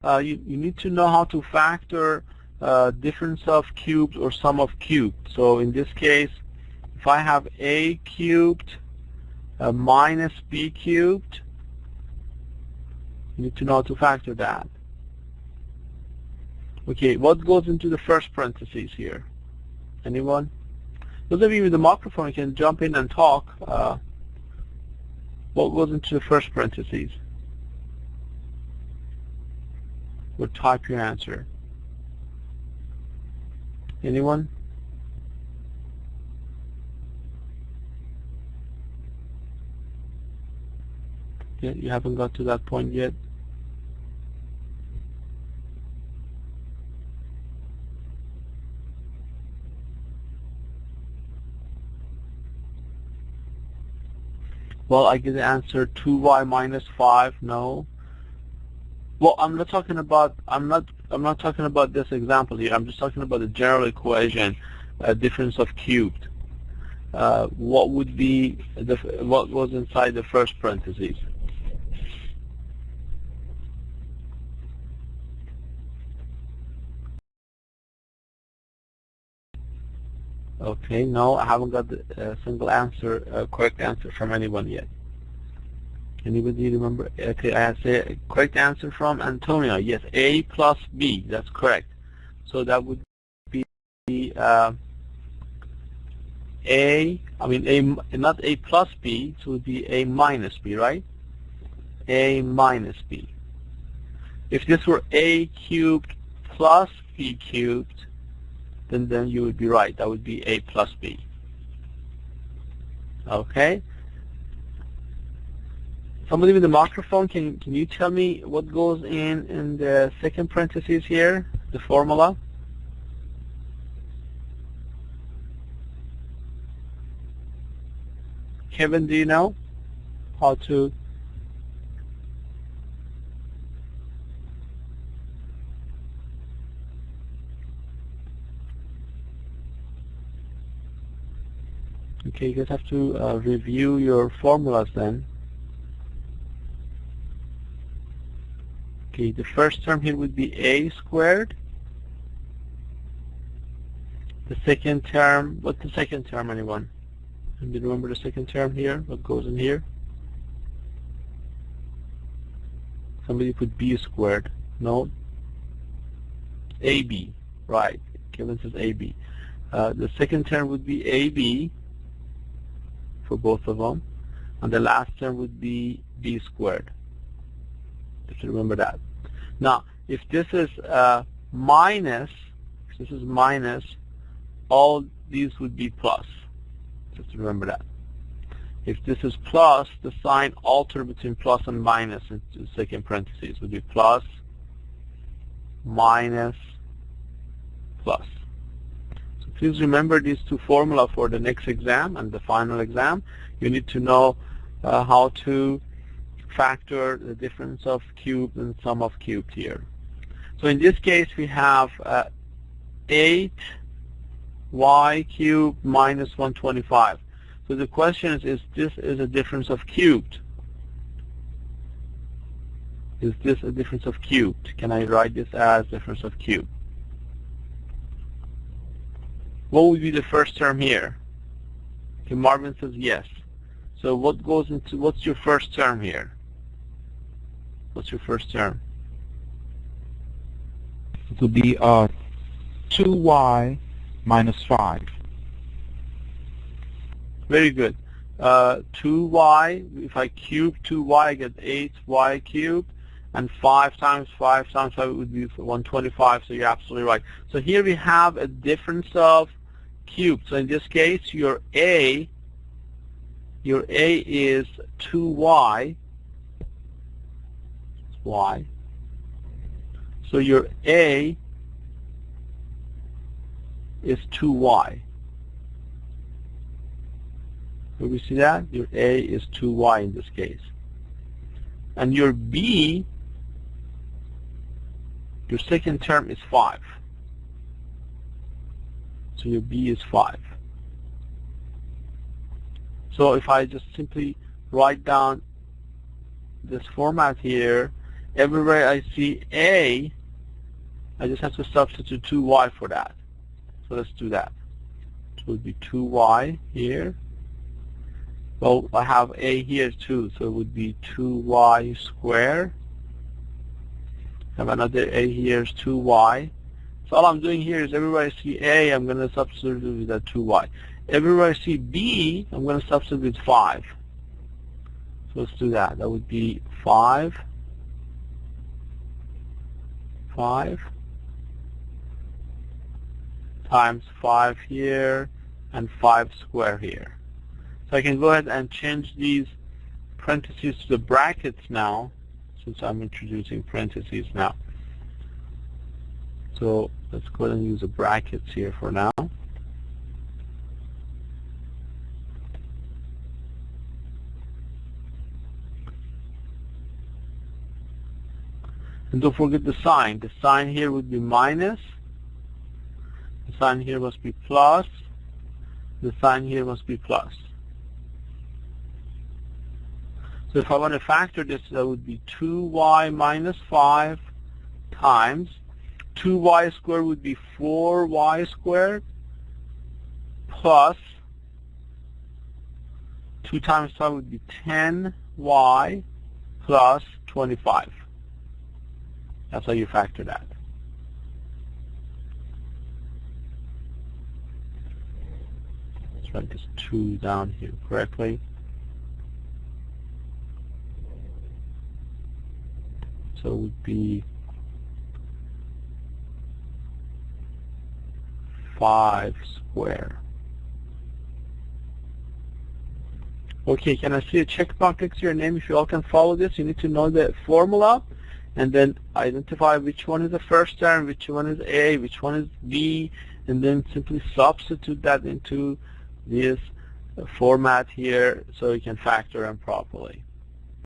you need to know how to factor difference of cubes or sum of cubed. So in this case, if I have a cubed minus b cubed, you need to know how to factor that. Okay, what goes into the first parentheses here? Anyone? Those of you with the microphone can jump in and talk. What goes into the first parentheses? Or type your answer. Anyone? Yeah, you haven't got to that point yet? Well, I get the answer 2y minus 5. No. Well, I'm not talking about this example here. I'm just talking about the general equation, difference of cubed. What would be what was inside the first parentheses? Okay, no, I haven't got the single answer, correct answer from anyone yet. Anybody remember? Okay, I have a correct answer from Antonio. Yes, a plus b. That's correct. So that would be not a plus b, so it would be a minus b, right? A minus b. If this were a cubed plus b cubed, then you would be right. That would be a plus b. Okay. Somebody with the microphone, can you tell me what goes in the second parentheses here, the formula? Kevin, do you know how to? Okay, you guys have to review your formulas then. Okay, the first term here would be a squared. The second term, what's the second term, anyone? Do you remember the second term here? What goes in here? Somebody put b squared. No? ab, right. Kevin says ab. The second term would be ab for both of them. And the last term would be b squared. You should remember that. Now, if this is minus, all these would be plus. Just remember that. If this is plus, the sign alter between plus and minus in the second parentheses would be plus, minus, plus. So please remember these two formula for the next exam and the final exam. You need to know how to factor the difference of cubed and sum of cubed here. So in this case we have 8y cubed minus 125. So the question is this a difference of cubed? Is this a difference of cubed? Can I write this as difference of cubed? What would be the first term here? Okay, Marvin says yes. So what goes into, what's your first term here? What's your first term? It would be 2y minus 5. Very good. 2y, if I cube 2y, I get 8y cubed, and 5 times 5 would be 125, so you're absolutely right. So here we have a difference of cubed. So in this case, your a is 2y, y. So your a is 2y. Do we see that? Your a is 2y in this case. And your b, your second term is 5. So your b is 5. So if I just simply write down this format here, everywhere I see A, I just have to substitute 2y for that. So let's do that. So it would be 2y here. Well, I have A here too, so it would be 2y squared. I have another A here is 2y. So all I'm doing here is everywhere I see A, I'm going to substitute with that 2y. Everywhere I see B, I'm going to substitute with 5. So let's do that. That would be 5 times 5 here and 5 square here. So I can go ahead and change these parentheses to the brackets now, since I'm introducing parentheses now. So let's go ahead and use the brackets here for now. And don't forget the sign. The sign here would be minus. The sign here must be plus. The sign here must be plus. So if I want to factor this, that would be 2y minus 5 times 2y squared would be 4y squared plus 2 times 5 would be 10y plus 25. That's how you factor that. Let's write this 2 down here correctly. So it would be 5 squared. Okay, can I see a checkbox next to your name? If you all can follow this, you need to know the formula and then identify which one is the first term, which one is A, which one is B, and then simply substitute that into this format here so you can factor them properly.